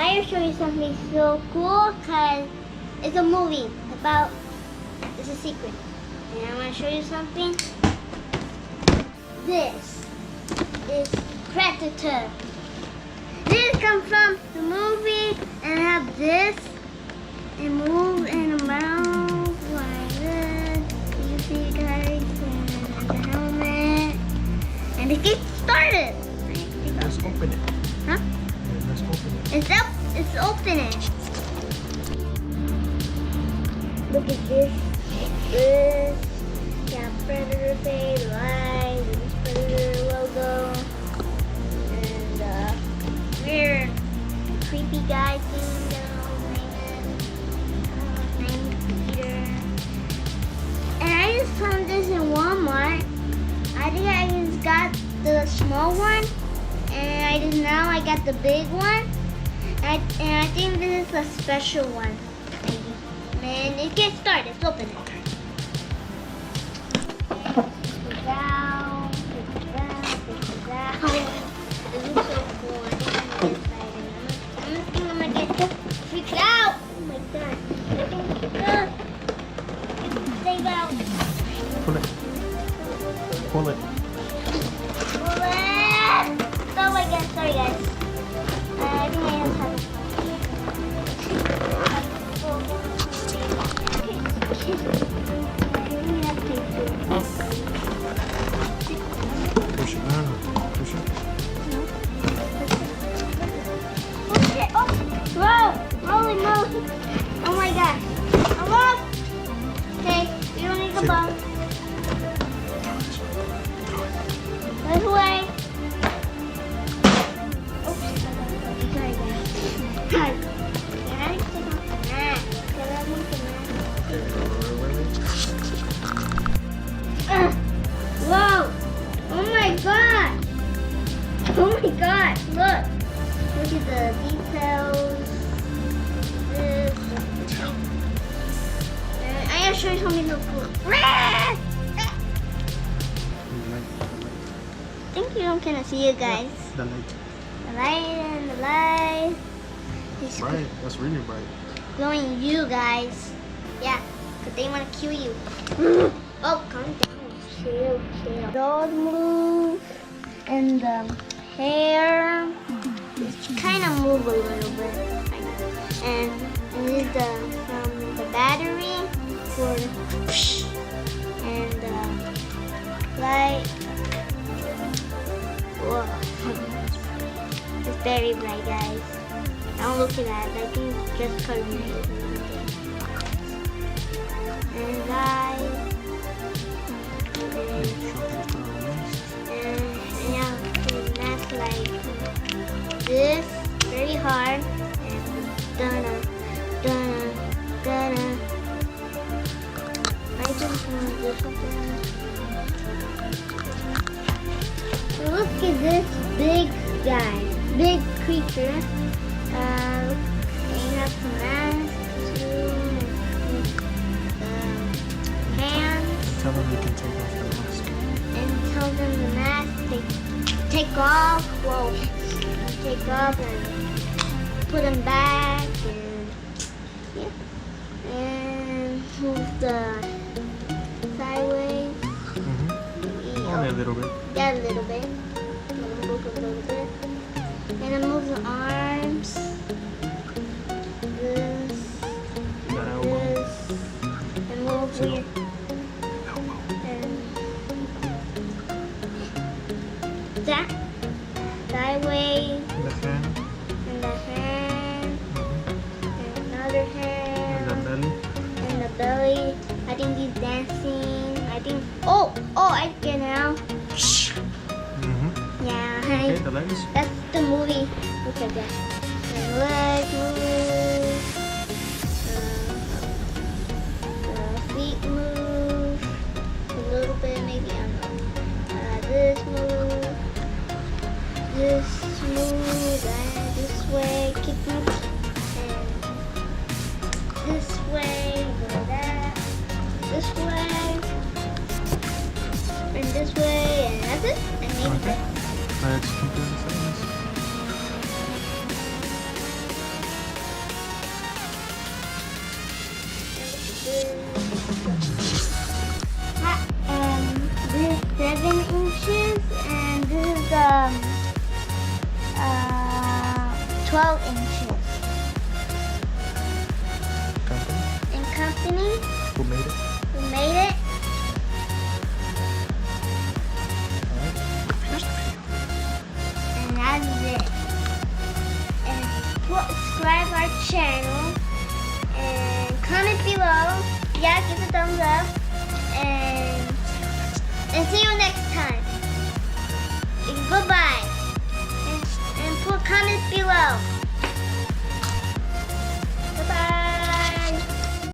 I will show you something so cool because it's a movie about, it's a secret. And I want to show you something. This is Predator. This comes from the movie and I have this. It moves in the mouth like this. You see guys, and the helmet. And it gets started. Let's open it. Huh? Yeah, let's open it. It's up. It's opening. Look at this. This. Yeah, Predator face, live, this Predator logo, and weird creepy guy thing. His name is Peter. And I just found this in Walmart. I think I just got the small one, and now I got the big one. And I think this is a special one. Maybe. And it gets started. Let's open it. Okay. Take it out. It looks so cool. I think I'm gonna get freaked out. Oh my god. Save out. Pull it. Pull it. Pull it. Oh my god. Sorry guys. I think I just have Push it. No. Push it. Oh shit! Oh! Whoa! Holy moly! Oh my god! I'm off! Okay, we don't need the bomb. This way! Oops! Sorry guys. Guys! Can I take off the mask? Can I move the mask? Whoa! Oh my god! Oh my god! Look! Look at the details. This. And I gotta show you something so cool. I think you don't kind of see it, guys. The light. The light and the light. It's Bright. That's really bright. glowing you guys. Yeah, because they want to kill you. Oh, calm down. Chill. Those move and the hair. It's kind of move a little bit. And this is the battery for the and the light. Whoa. It's very bright, guys. Don't look at that. I think it's just covering it. And guys. And yeah, that's like this, very hard. And dun dun. I just want to do something. So look at this big guy, big creature. They have some masks too, and hands. Tell them you can take off the mask. And tell them the mask, take off, whoa, take off and put them back, and yeah, and move the sideways. Only a little bit. Yeah, a little bit. Move a little bit. And then move the arms. This. That elbow. This. And move See? your Elbow. that sideways The hand. and the hand and another hand And the belly. and the belly. I think he's dancing. I think oh I get now. Yeah, Okay, the legs. that's the movie. Look at that. And legs move. The feet move a little bit, maybe I don't know. This move. This move. And this way. Kick move. And this way. Go that. This way. And this way. And that's it. And maybe Okay. Let's keep doing the sides. 12 inches. Company? And company Who made it? who made it. Alright. Finish the video. And that's it. And subscribe our channel. And comment below. Yeah, give a thumbs up.